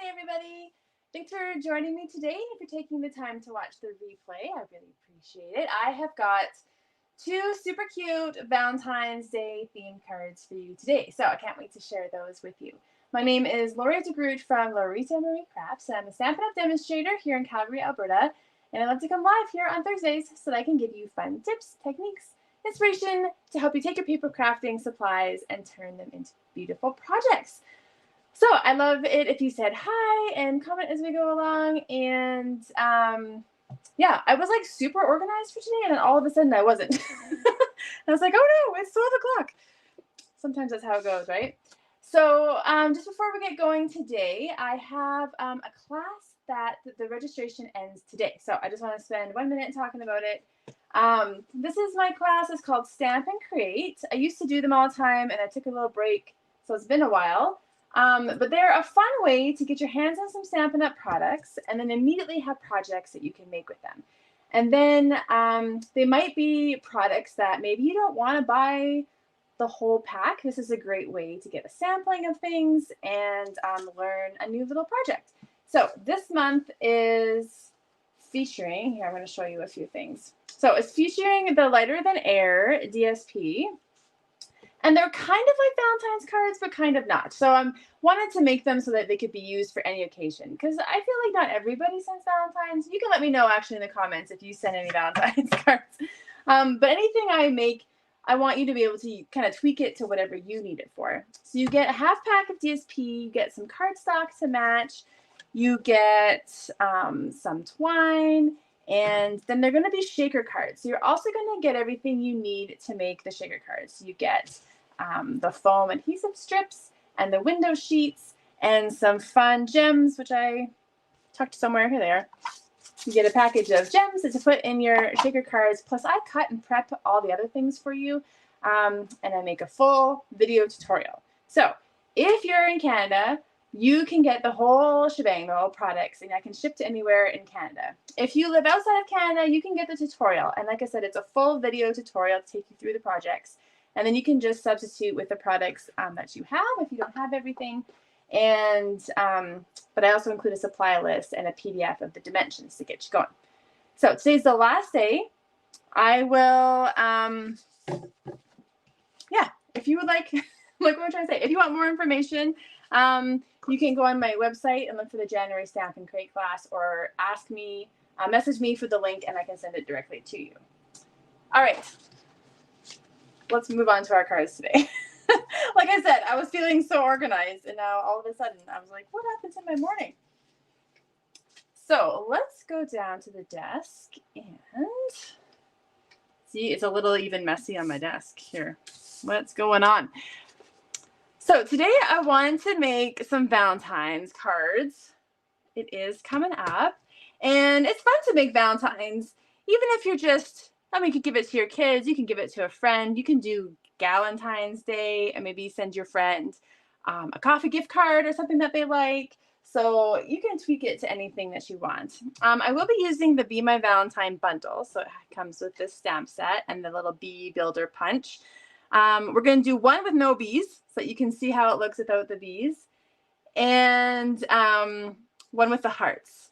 Hi everybody! Thanks for joining me today and for taking the time to watch the replay. I really appreciate it. I have got two super cute Valentine's Day themed cards for you today, so I can't wait to share those with you. My name is Lori DeGroot from Lorita Marie Crafts, and I'm a Stampin' Up! Demonstrator here in Calgary, Alberta, and I love to come live here on Thursdays so that I can give you fun tips, techniques, inspiration to help you take your paper crafting supplies and turn them into beautiful projects. So I love it if you said hi and comment as we go along. And yeah, I was like super organized for today, and then all of a sudden I wasn't. I was like, oh no, it's 12 o'clock. Sometimes that's how it goes, right? So just before we get going today, I have a class that the registration ends today. So I just want to spend 1 minute talking about it. This is my class. It's called Stamp and Create. I used to do them all the time, and I took a little break, so it's been a while. But they're a fun way to get your hands on some Stampin' Up! Products and then immediately have projects that you can make with them. And then they might be products that maybe you don't want to buy the whole pack. This is a great way to get a sampling of things and learn a new little project. So this month is featuring, here I'm going to show you a few things. So it's featuring the Lighter Than Air DSP. And they're kind of like Valentine's cards, but kind of not. So I wanted to make them so that they could be used for any occasion, because I feel like not everybody sends Valentine's. You can let me know actually in the comments if you send any Valentine's cards. But anything I make, I want you to be able to kind of tweak it to whatever you need it for. So you get a half pack of DSP, you get some cardstock to match, you get some twine, and then they're going to be shaker cards. So you're also going to get everything you need to make the shaker cards. You get the foam adhesive strips and the window sheets and some fun gems, which I tucked somewhere. Here they are. You get a package of gems to put in your shaker cards. Plus I cut and prep all the other things for you. And I make a full video tutorial. So if you're in Canada, you can get the whole shebang, the whole products, and I can ship to anywhere in Canada. If you live outside of Canada, you can get the tutorial. And like I said, it's a full video tutorial to take you through the projects. And then you can just substitute with the products that you have if you don't have everything. And but I also include a supply list and a PDF of the dimensions to get you going. So today's the last day. I will, yeah, if you would like what I'm trying to say, if you want more information, you can go on my website and look for the January Stamp and Create class, or ask me, message me for the link, and I can send it directly to you. All right, let's move on to our cards today. Like I said, I was feeling so organized, and now all of a sudden I was like, what happened to my morning? So let's go down to the desk and see, it's a little even messy on my desk here. What's going on? So today I wanted to make some Valentine's cards. It is coming up, and it's fun to make Valentine's, even if you're just, I mean, you could give it to your kids, you can give it to a friend, you can do Galentine's Day and maybe send your friend a coffee gift card or something that they like. So you can tweak it to anything that you want. I will be using the Bee My Valentine Bundle. So it comes with this stamp set and the little bee builder punch. We're going to do one with no bees, so that you can see how it looks without the bees, and one with the hearts.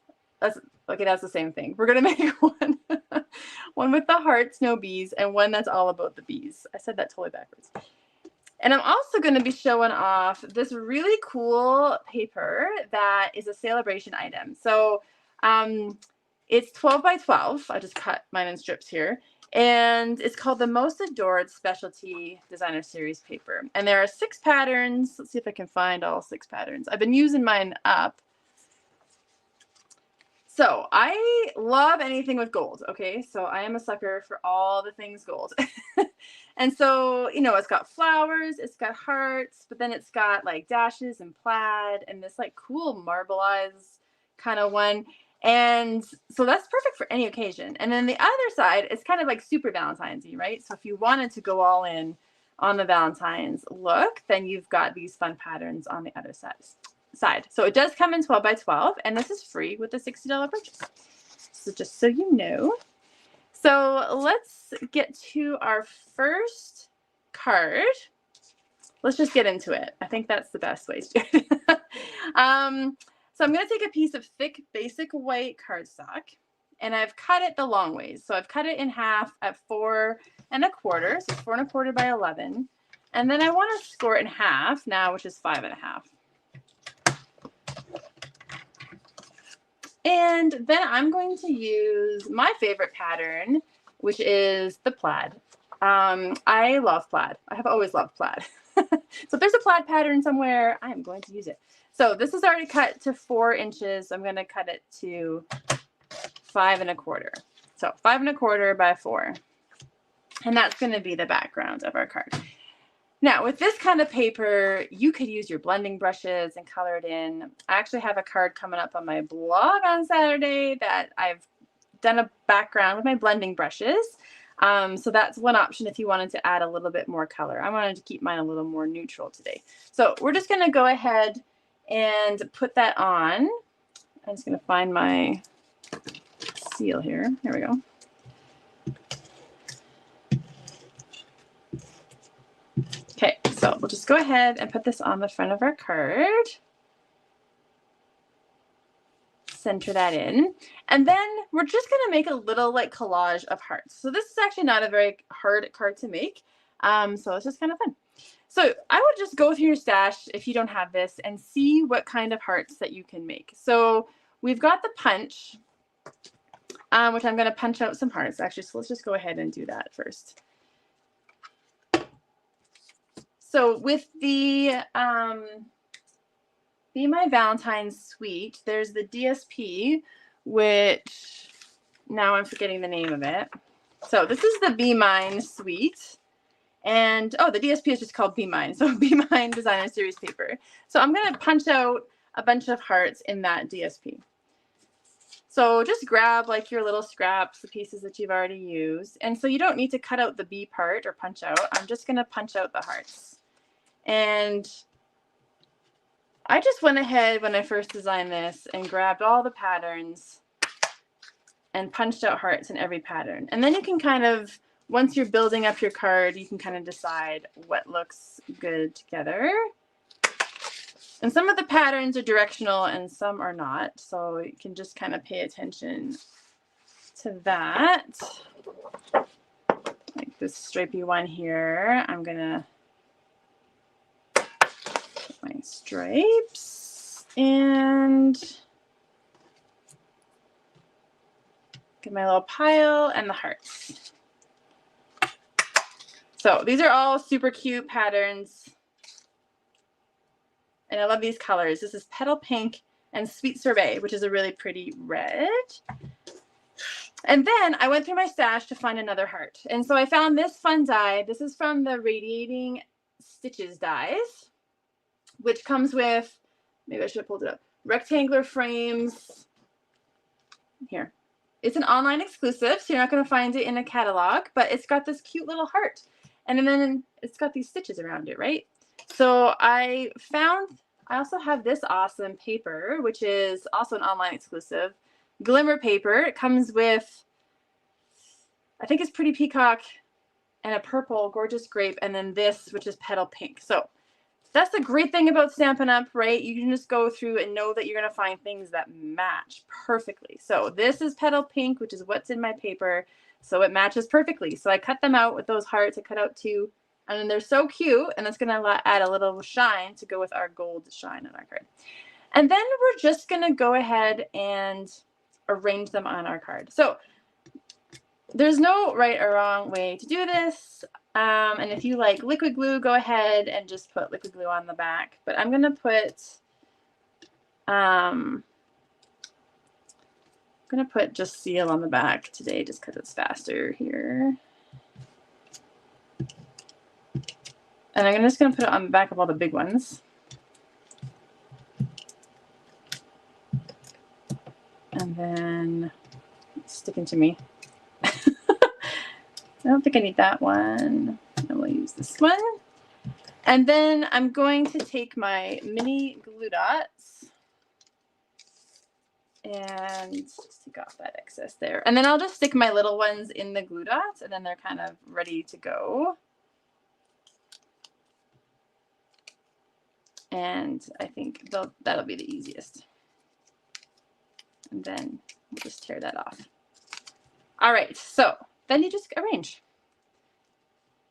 Okay, that's the same thing. We're going to make one with the hearts, no bees, and one that's all about the bees. I said that totally backwards. And I'm also going to be showing off this really cool paper that is a Sale-a-Bration item. So it's 12 by 12. I just cut mine in strips here. And it's called the Most Adored Specialty Designer Series paper. And there are 6 patterns. Let's see if I can find all 6 patterns. I've been using mine up. So I love anything with gold, okay? So I am a sucker for all the things gold. And so, you know, it's got flowers, it's got hearts, but then it's got like dashes and plaid and this like cool marbleized kind of one. And so that's perfect for any occasion. And then the other side is kind of like super Valentine's-y, right? So if you wanted to go all in on the Valentine's look, then you've got these fun patterns on the other side. So it does come in 12 by 12, and this is free with a $60 purchase. So just so you know. So let's get to our first card. Let's just get into it. I think that's the best way to do it. So I'm going to take a piece of thick basic white cardstock, and I've cut it the long ways. So I've cut it in half at 4 1/4. So 4 1/4 by 11. And then I want to score it in half now, which is 5 1/2. And then I'm going to use my favorite pattern, which is the plaid. I love plaid. I have always loved plaid. So if there's a plaid pattern somewhere, I'm going to use it. So this is already cut to 4 inches. I'm going to cut it to 5 1/4. So 5 1/4 by 4. And that's going to be the background of our card. Now, with this kind of paper, you could use your blending brushes and color it in. I actually have a card coming up on my blog on Saturday that I've done a background with my blending brushes. So that's one option if you wanted to add a little bit more color. I wanted to keep mine a little more neutral today. So we're just going to go ahead and put that on. I'm just going to find my seal here. Here we go. Okay, so we'll just go ahead and put this on the front of our card. Center that in. And then we're just going to make a little like collage of hearts. So this is actually not a very hard card to make. So it's just kind of fun. So I would just go through your stash if you don't have this and see what kind of hearts that you can make. So we've got the punch, which I'm going to punch out some hearts actually. So let's just go ahead and do that first. So with the Be My Valentine Suite, there's the DSP, which now I'm forgetting the name of it. So this is the Be Mine Suite. And, oh, the DSP is just called Be Mine. So Be Mine Designer Series paper. So I'm going to punch out a bunch of hearts in that DSP. So just grab like your little scraps, the pieces that you've already used. And so you don't need to cut out the B part or punch out. I'm just going to punch out the hearts. And I just went ahead when I first designed this and grabbed all the patterns and punched out hearts in every pattern. And then you can kind of, once you're building up your card, you can kind of decide what looks good together. And some of the patterns are directional and some are not. So you can just kind of pay attention to that. Like this stripy one here, I'm going to my stripes and get my little pile and the hearts. So these are all super cute patterns. And I love these colors. This is Petal Pink and Sweet Sorbet, which is a really pretty red. And then I went through my stash to find another heart. And so I found this fun die. This is from the Radiating Stitches dies, which comes with, maybe I should have pulled it up, rectangular frames. Here. It's an online exclusive, so you're not going to find it in a catalog, but it's got this cute little heart. And then it's got these stitches around it, right? So I also have this awesome paper, which is also an online exclusive, glimmer paper. It comes with, I think it's Pretty Peacock and a purple gorgeous grape, and then this, which is Petal Pink. So that's the great thing about Stampin' Up, right? You can just go through and know that you're going to find things that match perfectly. So this is Petal Pink, which is what's in my paper. So it matches perfectly. So I cut them out with those hearts. I cut out 2. And they're so cute. And it's going to add a little shine to go with our gold shine on our card. And then we're just going to go ahead and arrange them on our card. So there's no right or wrong way to do this. And if you like liquid glue, go ahead and just put liquid glue on the back. But I'm going to put just seal on the back today just because it's faster here. And I'm just going to put it on the back of all the big ones. And then it's sticking to me. I don't think I need that one. I will use this one. And then I'm going to take my mini glue dots and just take off that excess there. And then I'll just stick my little ones in the glue dots, and then they're kind of ready to go. And I think that'll be the easiest. And then we'll just tear that off. All right, so then you just arrange.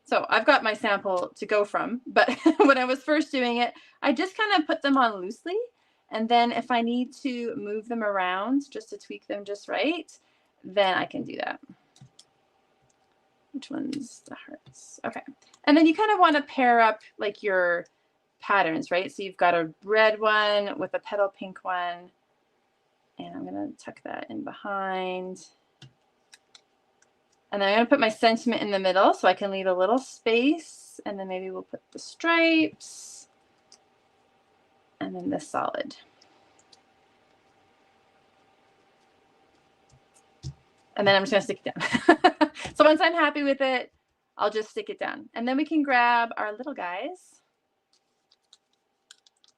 So I've got my sample to go from, but when I was first doing it, I just kind of put them on loosely. And then if I need to move them around just to tweak them just right, then I can do that. Which one's the hearts? Okay. And then you kind of want to pair up like your patterns, right? So you've got a red one with a petal pink one. And I'm going to tuck that in behind. And then I'm going to put my sentiment in the middle so I can leave a little space. And then maybe we'll put the stripes. And then the solid. And then I'm just going to stick it down. So once I'm happy with it, I'll just stick it down. And then we can grab our little guys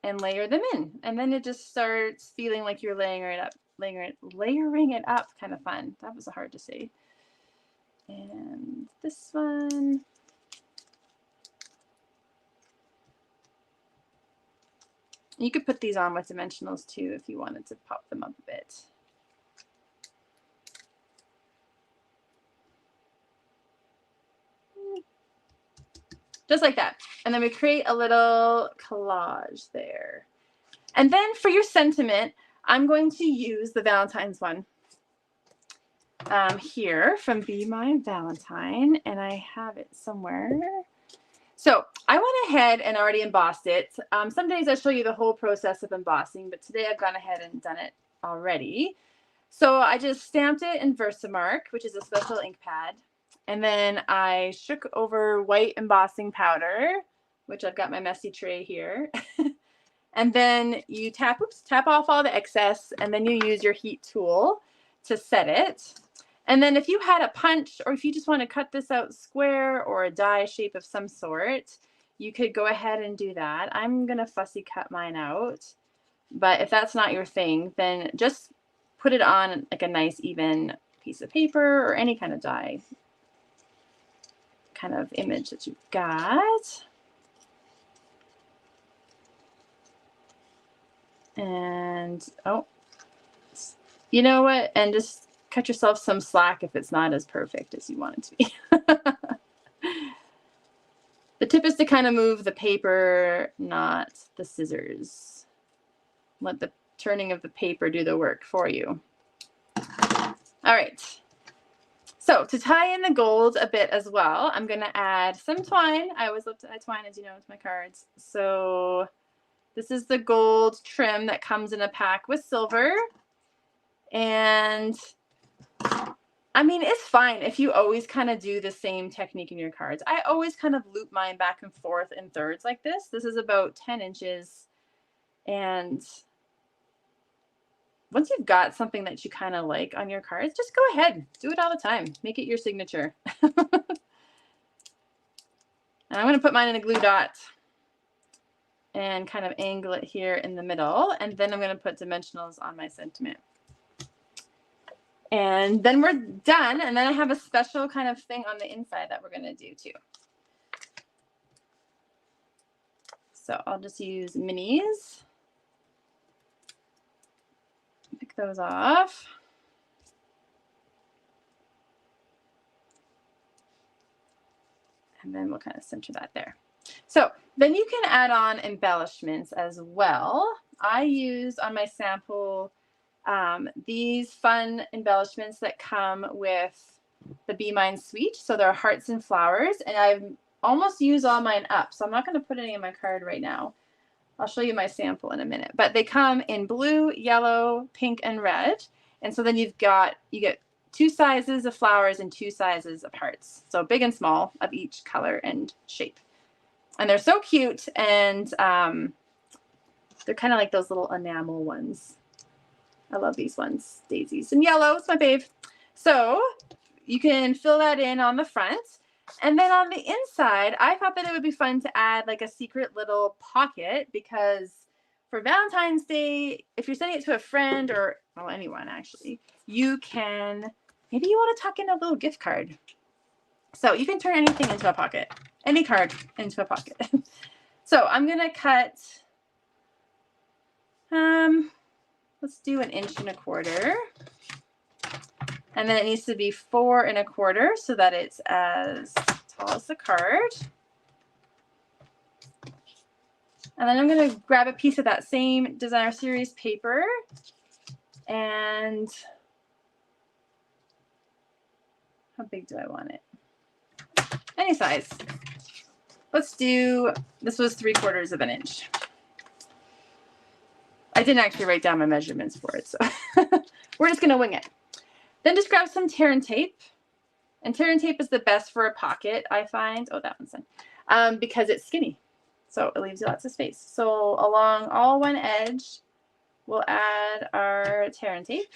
and layer them in. And then it just starts feeling like you're layering it up. Kind of fun. That was hard to say. And this one. You could put these on with dimensionals too if you wanted to pop them up a bit. Just like that. And then we create a little collage there. And then for your sentiment, I'm going to use the Valentine's one here from Bee My Valentine. And I have it somewhere. So I went ahead and already embossed it. Some days I show you the whole process of embossing, but today I've gone ahead and done it already. So I just stamped it in Versamark, which is a special ink pad. And then I shook over white embossing powder, which I've got my messy tray here. And then you tap off all the excess, and then you use your heat tool to set it. And then if you had a punch, or if you just want to cut this out square or a die shape of some sort, you could go ahead and do that. I'm going to fussy cut mine out. But if that's not your thing, then just put it on like a nice even piece of paper or any kind of die kind of image that you've got. And oh, you know what? And just cut yourself some slack if it's not as perfect as you want it to be. The tip is to kind of move the paper, not the scissors. Let the turning of the paper do the work for you. All right. So to tie in the gold a bit as well, I'm going to add some twine. I always love to add twine, as you know, with my cards. So this is the gold trim that comes in a pack with silver. And I mean, it's fine if you always kind of do the same technique in your cards. I always kind of loop mine back and forth in thirds like this. This is about 10 inches. And once you've got something that you kind of like on your cards, just go ahead. Do it all the time. Make it your signature. And I'm going to put mine in a glue dot and kind of angle it here in the middle. And then I'm going to put dimensionals on my sentiment. And then we're done. And then I have a special kind of thing on the inside that we're going to do too. So I'll just use minis. Pick those off. And then we'll kind of center that there. So then you can add on embellishments as well. I used on my sample these fun embellishments that come with the Be Mine Suite. So they're hearts and flowers, and I've almost used all mine up. So I'm not going to put any in my card right now. I'll show you my sample in a minute, but they come in blue, yellow, pink, and red. And so then you get 2 sizes of flowers and 2 sizes of hearts. So big and small of each color and shape. And they're so cute. And they're kind of like those little enamel ones. I love these ones. Daisies and yellow. It's my fave. So you can fill that in on the front. And then on the inside, I thought that it would be fun to add like a secret little pocket, because for Valentine's Day, if you're sending it to a friend or, well, anyone actually, you can, maybe you want to tuck in a little gift card. So you can turn anything into a pocket, any card into a pocket. So I'm going to cut let's do 1.25 inches. And then it needs to be 4 1/4 so that it's as tall as the card. And then I'm going to grab a piece of that same Designer Series paper and how big do I want it? Any size. Let's do, this was 3/4 inch. I didn't actually write down my measurements for it, so we're just going to wing it. Then just grab some tear and tape. And tear and tape is the best for a pocket, I find. Oh, that one's done. Because it's skinny. So it leaves you lots of space. So along all one edge, we'll add our tear and tape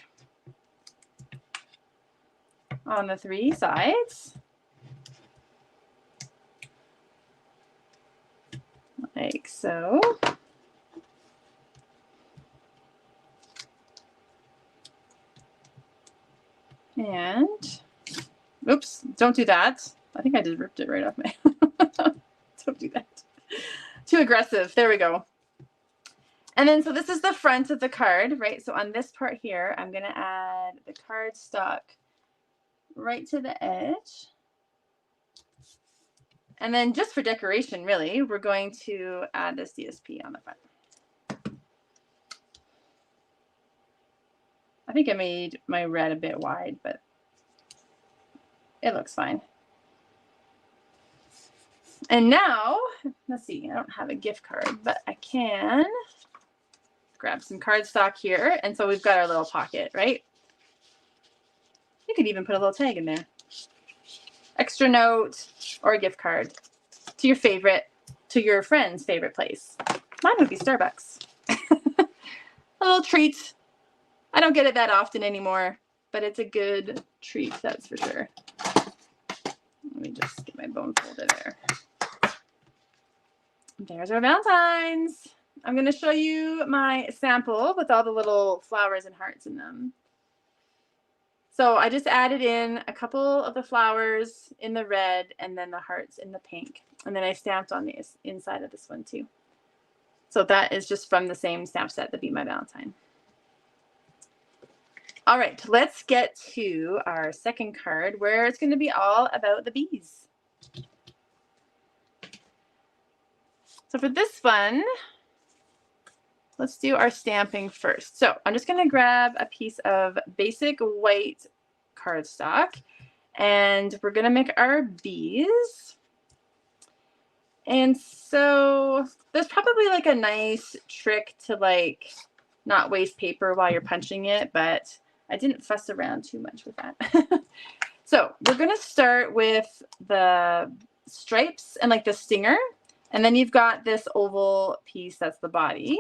on the 3 sides. Like so. And, oops, don't do that. I think I just ripped it right off my, don't do that. Too aggressive. There we go. And then, so this is the front of the card, right? So on this part here, I'm going to add the cardstock right to the edge. And then just for decoration, really, we're going to add this DSP on the front. I think I made my red a bit wide, but it looks fine. And now, let's see, I don't have a gift card, but I can grab some cardstock here. And so we've got our little pocket, right? You could even put a little tag in there. Extra note or a gift card to your favorite, to your friend's favorite place. Mine would be Starbucks. A little treat. I don't get it that often anymore, but it's a good treat, that's for sure. Let me just get my bone folder there. There's our Valentines. I'm going to show you my sample with all the little flowers and hearts in them. So I just added in a couple of the flowers in the red and then the hearts in the pink. And then I stamped on the inside of this one too. So that is just from the same stamp set, the Bee My Valentine. All right, let's get to our second card where it's going to be all about the bees. So for this one, let's do our stamping first. So I'm just going to grab a piece of basic white cardstock and we're going to make our bees. And so there's probably like a nice trick to like not waste paper while you're punching it, but I didn't fuss around too much with that. So we're going to start with the stripes and like the stinger. And then you've got this oval piece that's the body.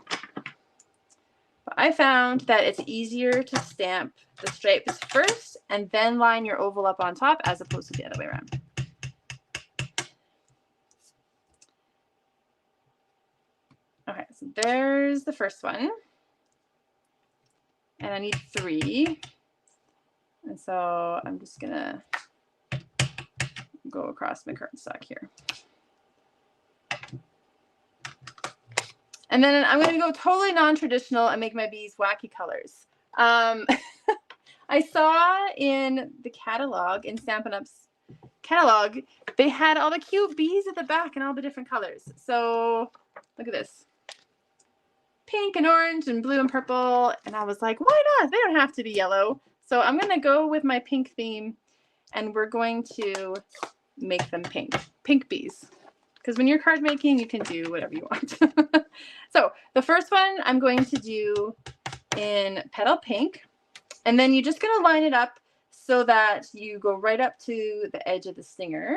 But I found that it's easier to stamp the stripes first and then line your oval up on top as opposed to the other way around. Okay, so there's the first one. And I need 3. And so I'm just going to go across my cardstock here. And then I'm going to go totally non-traditional and make my bees wacky colors. I saw in the catalog, in Stampin' Up's catalog, they had all the cute bees at the back and all the different colors. So look at this. Pink and orange and blue and purple. And I was like, why not? They don't have to be yellow. So I'm going to go with my pink theme and we're going to make them pink. Pink bees. Because when you're card making, you can do whatever you want. So the first one I'm going to do in petal pink. And then you're just going to line it up so that you go right up to the edge of the stinger.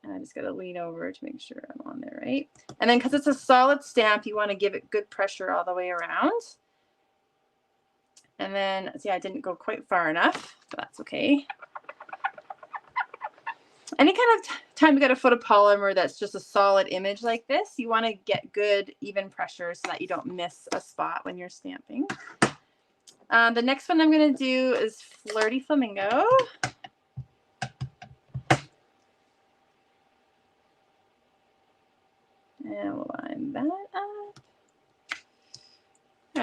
And I just got to lean over to make sure I'm on there, right? And then because it's a solid stamp, you want to give it good pressure all the way around. And then, see, I didn't go quite far enough, but that's okay. Any kind of time you got a photopolymer that's just a solid image like this, you want to get good even pressure so that you don't miss a spot when you're stamping. The next one I'm going to do is Flirty Flamingo. And we'll line that up.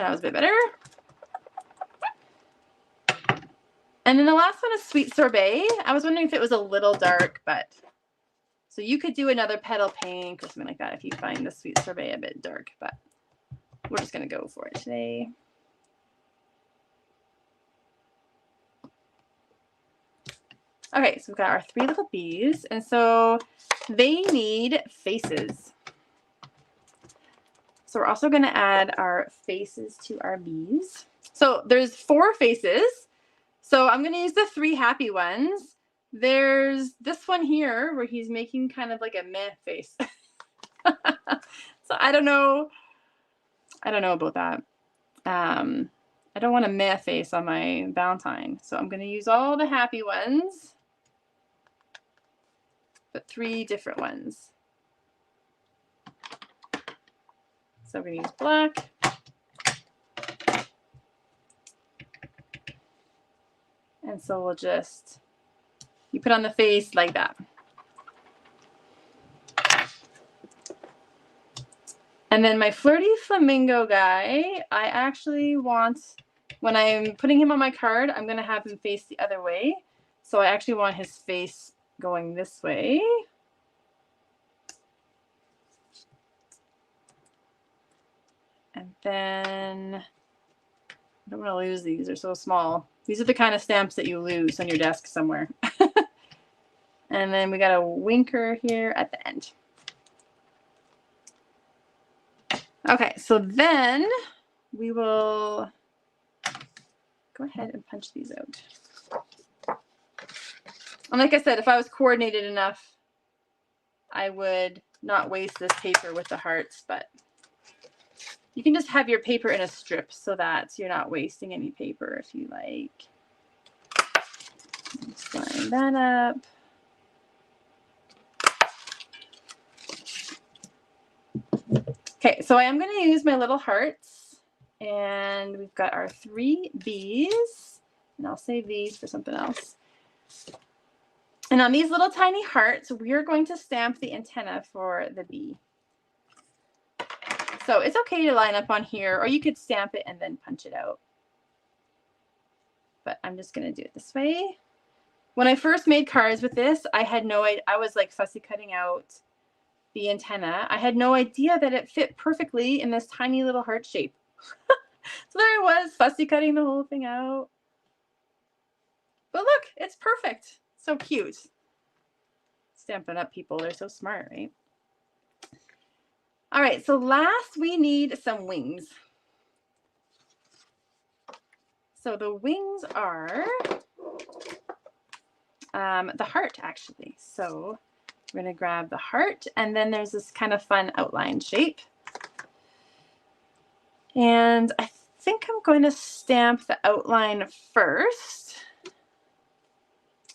that was a bit better. And then the last one is Sweet Sorbet. I was wondering if it was a little dark, but so you could do another petal pink or something like that if you find the Sweet Sorbet a bit dark, but we're just going to go for it today. Okay, so we've got our 3 little bees, and so they need faces. So we're also going to add our faces to our bees. So there's 4 faces. So I'm going to use the 3 happy ones. There's this one here where he's making kind of like a meh face. So I don't know about that. I don't want a meh face on my Valentine. So I'm going to use all the happy ones, but 3 different ones. So we're going to use black. And so we'll just, you put on the face like that. And then my flirty flamingo guy, I actually want, when I'm putting him on my card, I'm going to have him face the other way. So I actually want his face going this way. And then, I don't want to lose these, they're so small. These are the kind of stamps that you lose on your desk somewhere. And then we got a winker here at the end. Okay, so then we will go ahead and punch these out. And like I said, if I was coordinated enough, I would not waste this paper with the hearts, but you can just have your paper in a strip so that you're not wasting any paper if you like. Just line that up. Okay, so I am going to use my little hearts, and we've got our 3 bees, and I'll save these for something else. And on these little tiny hearts, we are going to stamp the antenna for the bee. So it's okay to line up on here, or you could stamp it and then punch it out. But I'm just going to do it this way. When I first made cards with this, I had no idea. I was like fussy cutting out the antenna. I had no idea that it fit perfectly in this tiny little heart shape. So there I was, fussy cutting the whole thing out. But look, it's perfect. So cute. Stampin' Up people, they're so smart, right? All right, so last we need some wings. So the wings are the heart, actually. So we're going to grab the heart, and then there's this kind of fun outline shape. And I think I'm going to stamp the outline first.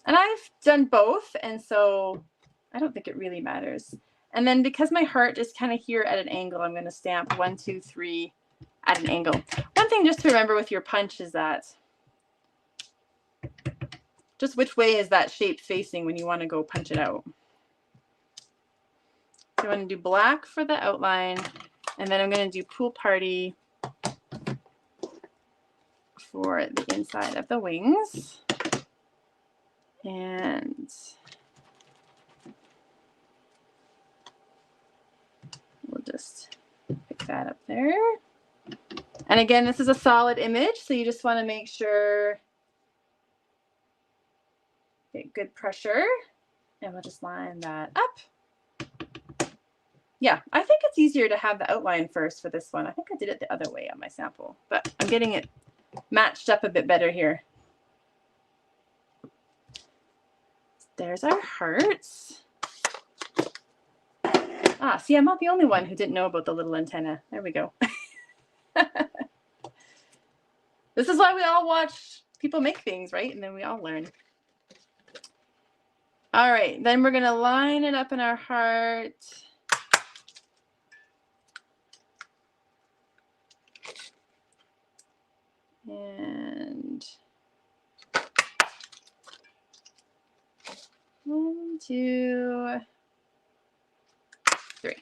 And I've done both, and so I don't think it really matters. And then because my heart is kind of here at an angle, I'm going to stamp 1, 2, 3 at an angle. One thing just to remember with your punch is that just which way is that shape facing when you want to go punch it out. So I'm going to do black for the outline, and then I'm going to do Pool Party for the inside of the wings. And we'll just pick that up there. And again, this is a solid image, so you just want to make sure get good pressure, and we'll just line that up. Yeah, I think it's easier to have the outline first for this one. I think I did it the other way on my sample, but I'm getting it matched up a bit better here. There's our hearts. Ah, see, I'm not the only one who didn't know about the little antenna. There we go. This is why we all watch people make things, right? And then we all learn. All right, then we're going to line it up in our heart. And 1, 2, 3.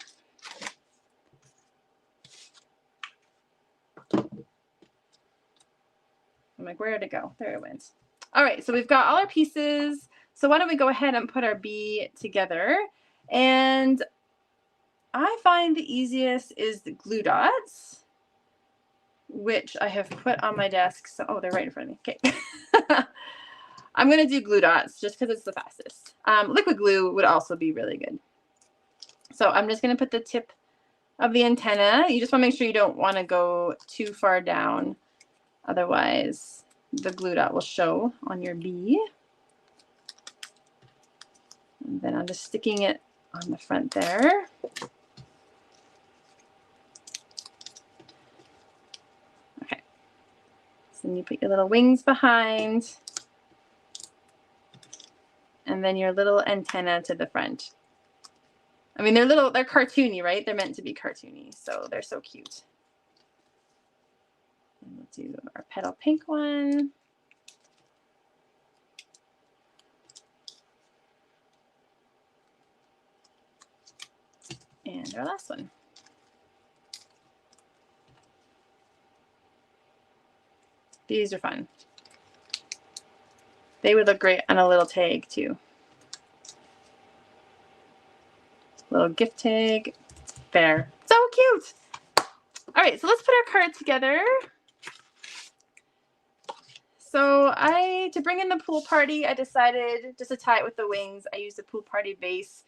I'm like, where'd it go? There it went. All right, so we've got all our pieces. So why don't we go ahead and put our bee together? And I find the easiest is the glue dots, which I have put on my desk. So, oh, they're right in front of me. Okay. I'm going to do glue dots just because it's the fastest. Liquid glue would also be really good. So I'm just going to put the tip of the antenna. You just want to make sure you don't want to go too far down. Otherwise, the glue dot will show on your bee. And then I'm just sticking it on the front there. Okay. So then you put your little wings behind. And then your little antenna to the front. I mean, they're cartoony, right? They're meant to be cartoony, so they're so cute. And we'll do our petal pink one. And our last one. These are fun. They would look great on a little tag too. Little gift tag. There. So cute. All right, so let's put our card together. So to bring in the pool party, I decided just to tie it with the wings. I used a pool party base.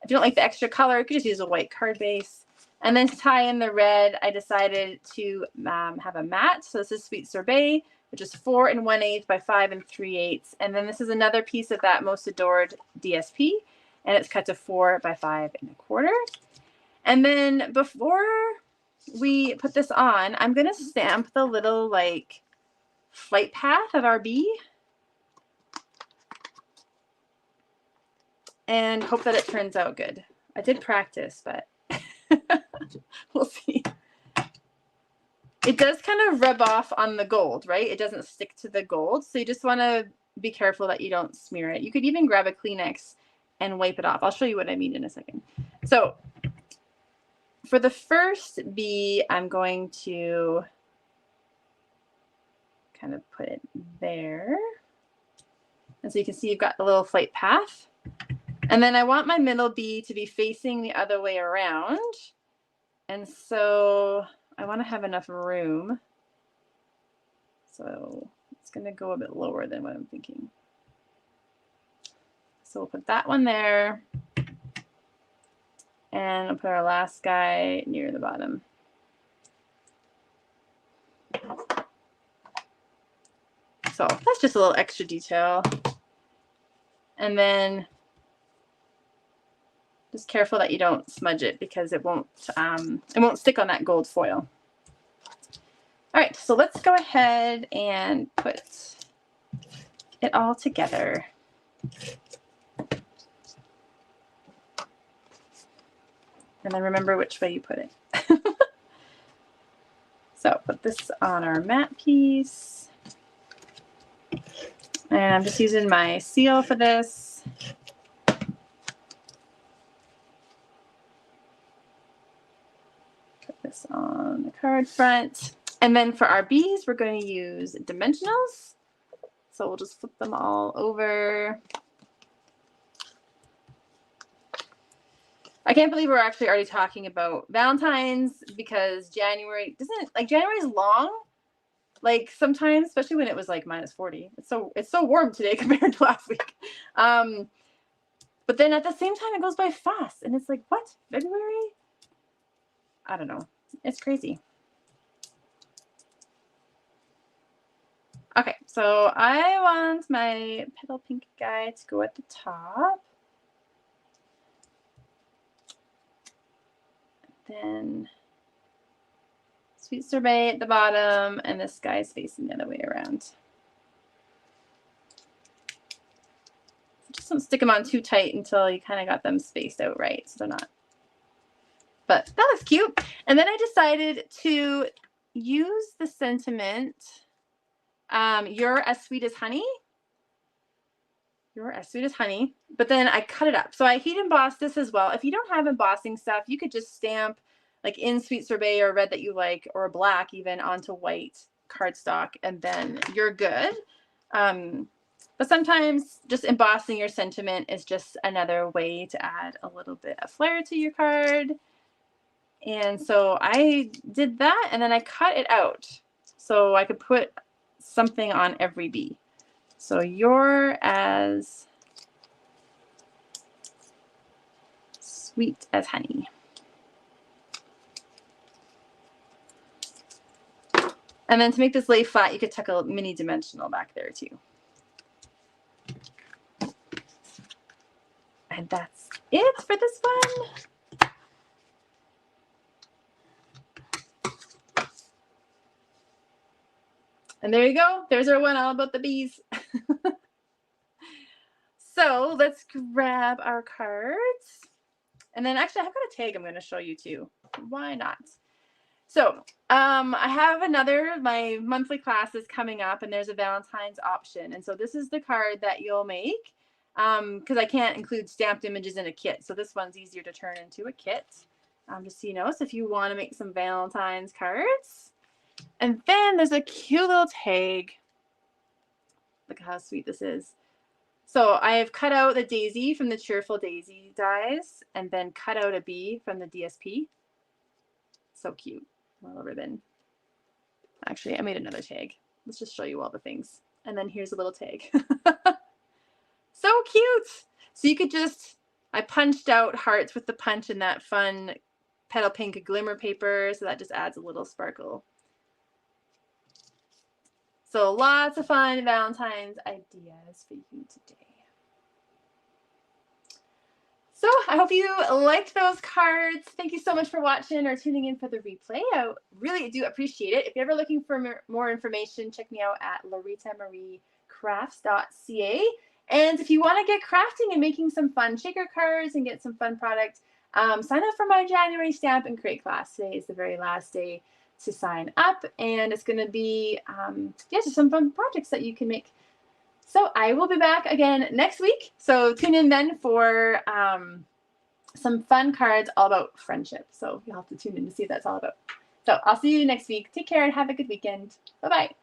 If you don't like the extra color, you could just use a white card base. And then to tie in the red, I decided to have a mat. So this is Sweet Sorbet, which is 4 1/8 by 5 3/8. And then this is another piece of that Most Adored DSP, and it's cut to 4 by 5 1/4. And then before we put this on, I'm going to stamp the little like flight path of our bee and hope that it turns out good. I did practice, but we'll see. It does kind of rub off on the gold, right? It doesn't stick to the gold. So you just want to be careful that you don't smear it. You could even grab a Kleenex and wipe it off. I'll show you what I mean in a second. So for the first bee, I'm going to kind of put it there. And so you can see you've got the little flight path. And then I want my middle bee to be facing the other way around. And so I want to have enough room. So it's going to go a bit lower than what I'm thinking. So we'll put that one there. And I'll put our last guy near the bottom. So that's just a little extra detail. And then just careful that you don't smudge it because it won't stick on that gold foil. All right, so let's go ahead and put it all together. And then remember which way you put it. So put this on our mat piece. And I'm just using my seal for this. Put this on the card front. And then for our bees, we're going to use dimensionals. So we'll just flip them all over. I can't believe we're actually already talking about Valentine's because January January's long. Like sometimes, especially when it was like -40. It's so warm today compared to last week. But then at the same time, it goes by fast. And it's like, what? February? I don't know. It's crazy. Okay, so I want my petal pink guy to go at the top. Then Sweet Sorbet at the bottom, and this guy's facing the other way around. Just don't stick them on too tight until you kind of got them spaced out right, so they're not. But that looks cute. And then I decided to use the sentiment, "You're as sweet as honey." You're as sweet as honey. But then I cut it up. So I heat embossed this as well. If you don't have embossing stuff, you could just stamp like in Sweet Sorbet or red that you like, or black even, onto white cardstock, and then you're good. But sometimes just embossing your sentiment is just another way to add a little bit of flair to your card. And so I did that, and then I cut it out so I could put something on every bee. So you're as sweet as honey. And then to make this lay flat, you could tuck a mini dimensional back there too. And that's it for this one. And there you go. There's our one all about the bees. So let's grab our cards. And then actually I've got a tag I'm going to show you too. Why not? So I have my monthly class is coming up, and there's a Valentine's option. And so this is the card that you'll make because I can't include stamped images in a kit. So this one's easier to turn into a kit. Just so you know, so if you want to make some Valentine's cards. And then there's a cute little tag. Look at how sweet this is. So I have cut out the daisy from the Cheerful Daisy dies, and then cut out a bee from the DSP. So cute. Little ribbon. Actually, I made another tag. Let's just show you all the things. And then here's a little tag. So cute. So you could just, I punched out hearts with the punch in that fun petal pink glimmer paper. So that just adds a little sparkle. So lots of fun Valentine's ideas for you today. So I hope you liked those cards. Thank you so much for watching or tuning in for the replay. I really do appreciate it. If you're ever looking for more information, check me out at LoritaMarieCrafts.ca. And if you want to get crafting and making some fun shaker cards and get some fun products, sign up for my January Stamp and Create class. Today is the very last day to sign up, and it's going to be just some fun projects that you can make. So I will be back again next week. So tune in then for some fun cards all about friendship. So you'll have to tune in to see what that's all about. So I'll see you next week. Take care and have a good weekend. Bye-bye.